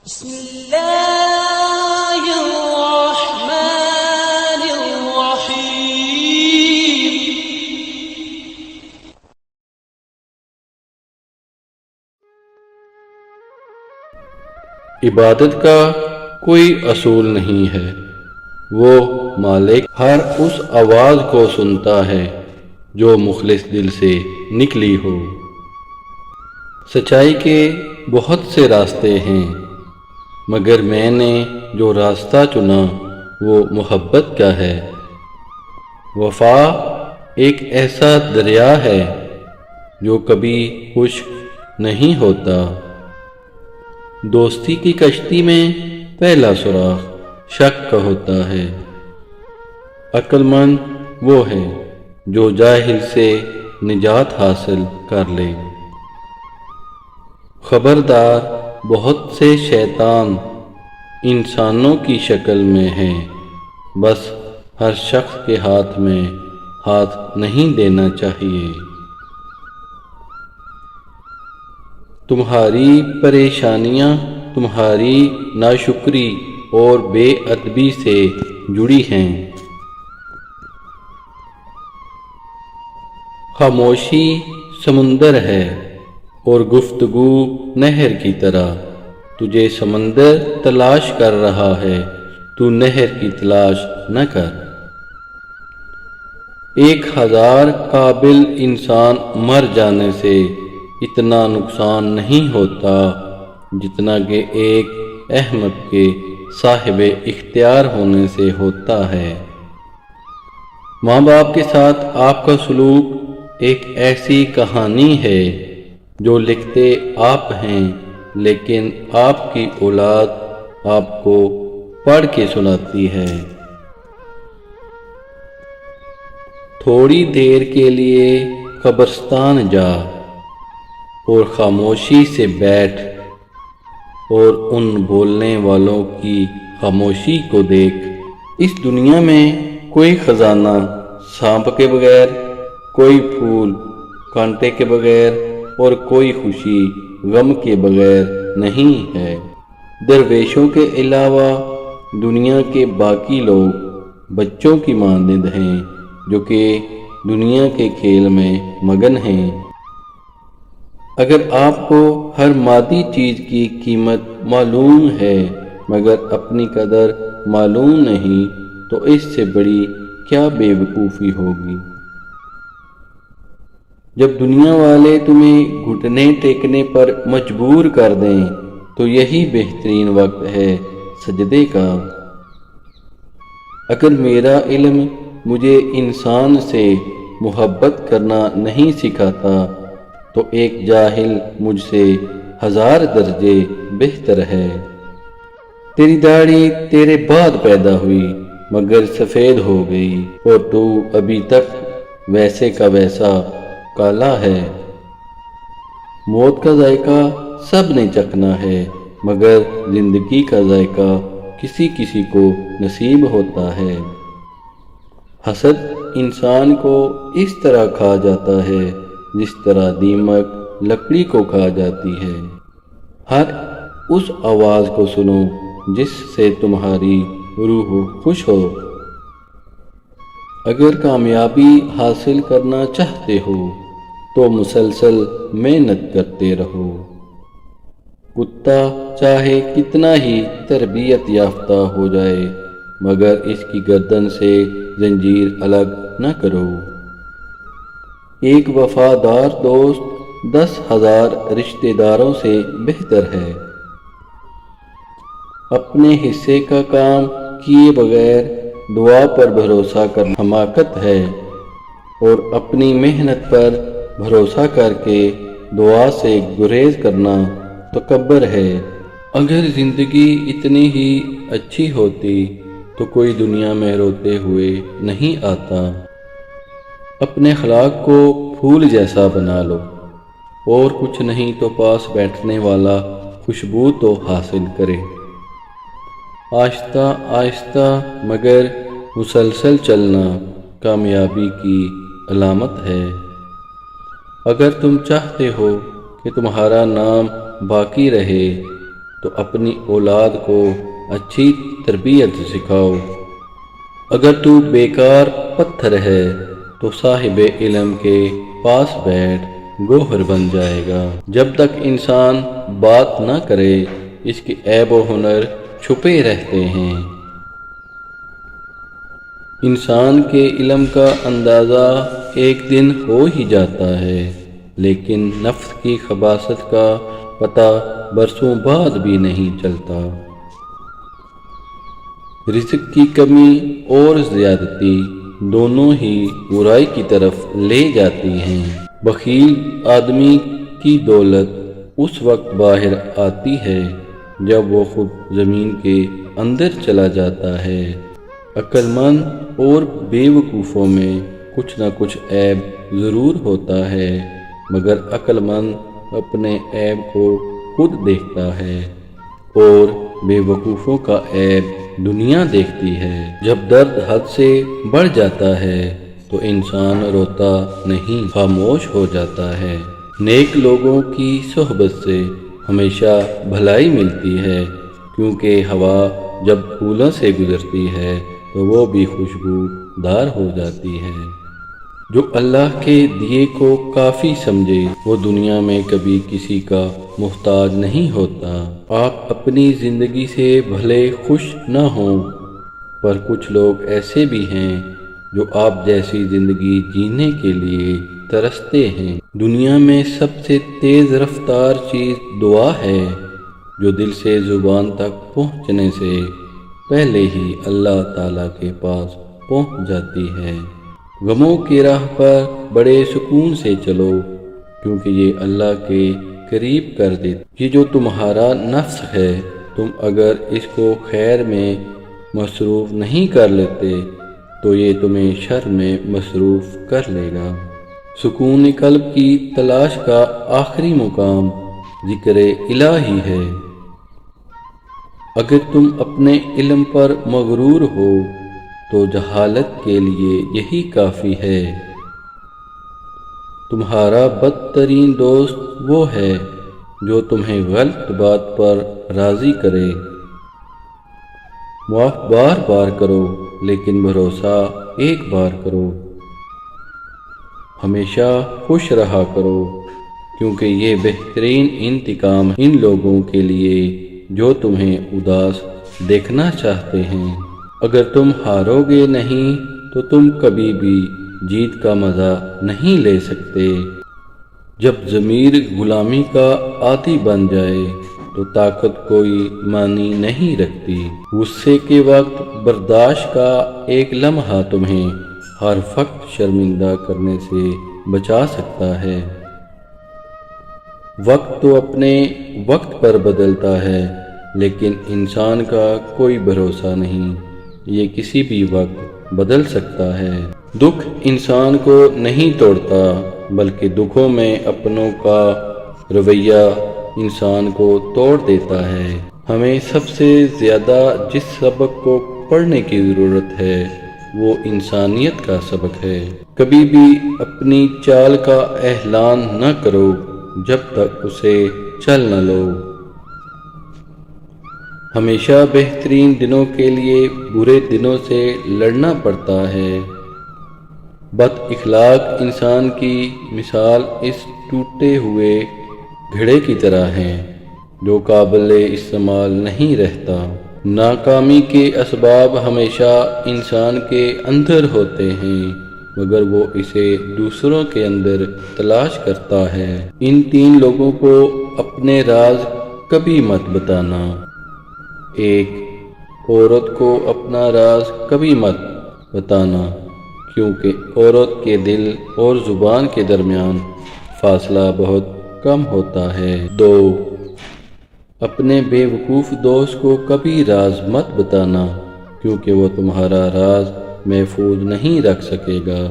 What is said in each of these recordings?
بسم اللہ الرحمن الرحیم۔ عبادت کا کوئی اصول نہیں ہے، وہ مالک ہر اس آواز کو سنتا ہے جو مخلص دل سے نکلی ہو۔ سچائی کے بہت سے راستے ہیں، مگر میں نے جو راستہ چنا وہ محبت کا ہے۔ وفا ایک ایسا دریا ہے جو کبھی خشک نہیں ہوتا۔ دوستی کی کشتی میں پہلا سراغ شک کا ہوتا ہے۔ عقل مند وہ ہے جو جاہل سے نجات حاصل کر لے۔ خبردار، بہت سے شیطان انسانوں کی شکل میں ہیں، بس ہر شخص کے ہاتھ میں ہاتھ نہیں دینا چاہیے۔ تمہاری پریشانیاں تمہاری ناشکری اور بے ادبی سے جڑی ہیں۔ خاموشی سمندر ہے اور گفتگو نہر کی طرح۔ تجھے سمندر تلاش کر رہا ہے، تو نہر کی تلاش نہ کر۔ 1000 قابل انسان مر جانے سے اتنا نقصان نہیں ہوتا جتنا کہ ایک احمق کے صاحب اختیار ہونے سے ہوتا ہے۔ ماں باپ کے ساتھ آپ کا سلوک ایک ایسی کہانی ہے جو لکھتے آپ ہیں، لیکن آپ کی اولاد آپ کو پڑھ کے سناتی ہے۔ تھوڑی دیر کے لیے قبرستان جا اور خاموشی سے بیٹھ اور ان بولنے والوں کی خاموشی کو دیکھ۔ اس دنیا میں کوئی خزانہ سانپ کے بغیر، کوئی پھول کانٹے کے بغیر اور کوئی خوشی غم کے بغیر نہیں ہے۔ درویشوں کے علاوہ دنیا کے باقی لوگ بچوں کی مانند ہیں جو کہ دنیا کے کھیل میں مگن ہیں۔ اگر آپ کو ہر مادی چیز کی قیمت معلوم ہے مگر اپنی قدر معلوم نہیں تو اس سے بڑی کیا بے وقوفی ہوگی۔ جب دنیا والے تمہیں گھٹنے ٹیکنے پر مجبور کر دیں تو یہی بہترین وقت ہے سجدے کا۔ اگر میرا علم مجھے انسان سے محبت کرنا نہیں سکھاتا تو ایک جاہل مجھ سے 1000 درجے بہتر ہے۔ تیری داڑھی تیرے بعد پیدا ہوئی مگر سفید ہو گئی اور تو ابھی تک ویسے کا ویسا کالا ہے۔ موت کا ذائقہ سب نے چکھنا ہے مگر زندگی کا ذائقہ کسی کسی کو نصیب ہوتا ہے۔ حسد انسان کو اس طرح کھا جاتا ہے جس طرح دیمک لکڑی کو کھا جاتی ہے۔ ہر اس آواز کو سنو جس سے تمہاری روح خوش ہو۔ اگر کامیابی حاصل کرنا چاہتے ہو تو مسلسل محنت کرتے رہو۔ کتا چاہے کتنا ہی تربیت یافتہ ہو جائے مگر اس کی گردن سے زنجیر الگ نہ کرو۔ ایک وفادار دوست 10,000 رشتہ داروں سے بہتر ہے۔ اپنے حصے کا کام کیے بغیر دعا پر بھروسہ کرنا حماقت ہے اور اپنی محنت پر بھروسہ کر کے دعا سے گریز کرنا تکبر ہے۔ اگر زندگی اتنی ہی اچھی ہوتی تو کوئی دنیا میں روتے ہوئے نہیں آتا۔ اپنے اخلاق کو پھول جیسا بنا لو اور کچھ نہیں تو پاس بیٹھنے والا خوشبو تو حاصل کرے۔ آہستہ آہستہ مگر مسلسل چلنا کامیابی کی علامت ہے۔ اگر تم چاہتے ہو کہ تمہارا نام باقی رہے تو اپنی اولاد کو اچھی تربیت سکھاؤ۔ اگر تو بیکار پتھر ہے تو صاحب علم کے پاس بیٹھ، گوہر بن جائے گا۔ جب تک انسان بات نہ کرے اس کے عیب و ہنر چھپے رہتے ہیں۔ انسان کے علم کا اندازہ ایک دن ہو ہی جاتا ہے، لیکن نفس کی خباثت کا پتہ برسوں بعد بھی نہیں چلتا۔ رزق کی کمی اور زیادتی دونوں ہی برائی کی طرف لے جاتی ہیں۔ بخیل آدمی کی دولت اس وقت باہر آتی ہے جب وہ خود زمین کے اندر چلا جاتا ہے۔ عقل مند اور بے وقوفوں میں کچھ نہ کچھ عیب ضرور ہوتا ہے، مگر عقل مند اپنے عیب کو خود دیکھتا ہے اور بے وقوفوں کا عیب دنیا دیکھتی ہے۔ جب درد حد سے بڑھ جاتا ہے تو انسان روتا نہیں، خاموش ہو جاتا ہے۔ نیک لوگوں کی صحبت سے ہمیشہ بھلائی ملتی ہے، کیونکہ ہوا جب پھولوں سے گزرتی ہے تو وہ بھی خوشبودار ہو جاتی ہے۔ جو اللہ کے دیے کو کافی سمجھے وہ دنیا میں کبھی کسی کا محتاج نہیں ہوتا۔ آپ اپنی زندگی سے بھلے خوش نہ ہوں، پر کچھ لوگ ایسے بھی ہیں جو آپ جیسی زندگی جینے کے لیے ترستے ہیں۔ دنیا میں سب سے تیز رفتار چیز دعا ہے، جو دل سے زبان تک پہنچنے سے پہلے ہی اللہ تعالیٰ کے پاس پہنچ جاتی ہے۔ غموں کی راہ پر بڑے سکون سے چلو، کیونکہ یہ اللہ کے قریب کر دیتا۔ یہ جو تمہارا نفس ہے، تم اگر اس کو خیر میں مصروف نہیں کر لیتے تو یہ تمہیں شر میں مصروف کر لے گا۔ سکون قلب کی تلاش کا آخری مقام ذکر الہی ہے۔ اگر تم اپنے علم پر مغرور ہو تو جہالت کے لیے یہی کافی ہے۔ تمہارا بدترین دوست وہ ہے جو تمہیں غلط بات پر راضی کرے۔ معاف بار بار کرو لیکن بھروسہ ایک بار کرو۔ ہمیشہ خوش رہا کرو، کیونکہ یہ بہترین انتقام ان لوگوں کے لیے جو تمہیں اداس دیکھنا چاہتے ہیں۔ اگر تم ہارو گے نہیں تو تم کبھی بھی جیت کا مزہ نہیں لے سکتے۔ جب ضمیر غلامی کا عادی بن جائے تو طاقت کوئی معنی نہیں رکھتی۔ غصے کے وقت برداشت کا ایک لمحہ تمہیں ہر وقت شرمندہ کرنے سے بچا سکتا ہے۔ وقت تو اپنے وقت پر بدلتا ہے، لیکن انسان کا کوئی بھروسہ نہیں، یہ کسی بھی وقت بدل سکتا ہے۔ دکھ انسان کو نہیں توڑتا، بلکہ دکھوں میں اپنوں کا رویہ انسان کو توڑ دیتا ہے۔ ہمیں سب سے زیادہ جس سبق کو پڑھنے کی ضرورت ہے وہ انسانیت کا سبق ہے۔ کبھی بھی اپنی چال کا اعلان نہ کرو جب تک اسے چل نہ لو۔ ہمیشہ بہترین دنوں کے لیے برے دنوں سے لڑنا پڑتا ہے۔ بد اخلاق انسان کی مثال اس ٹوٹے ہوئے گھڑے کی طرح ہے جو قابل استعمال نہیں رہتا۔ ناکامی کے اسباب ہمیشہ انسان کے اندر ہوتے ہیں، مگر وہ اسے دوسروں کے اندر تلاش کرتا ہے۔ ان تین لوگوں کو اپنے راز کبھی مت بتانا۔ ایک، عورت کو اپنا راز کبھی مت بتانا، کیونکہ عورت کے دل اور زبان کے درمیان فاصلہ بہت کم ہوتا ہے۔ دو، اپنے بے وقوف دوست کو کبھی راز مت بتانا، کیونکہ وہ تمہارا راز محفوظ نہیں رکھ سکے گا۔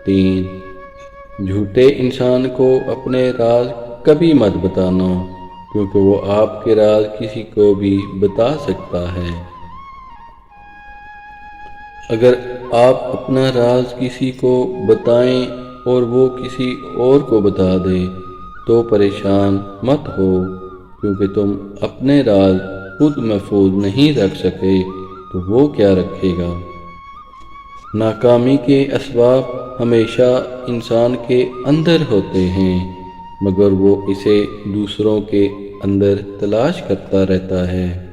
تین، جھوٹے انسان کو اپنے راز کبھی مت بتانا، کیونکہ وہ آپ کے راز کسی کو بھی بتا سکتا ہے۔ اگر آپ اپنا راز کسی کو بتائیں اور وہ کسی اور کو بتا دے تو پریشان مت ہو، کیونکہ تم اپنے راز خود محفوظ نہیں رکھ سکے تو وہ کیا رکھے گا۔ ناکامی کے اسباب ہمیشہ انسان کے اندر ہوتے ہیں، مگر وہ اسے دوسروں کے اندر تلاش کرتا رہتا ہے۔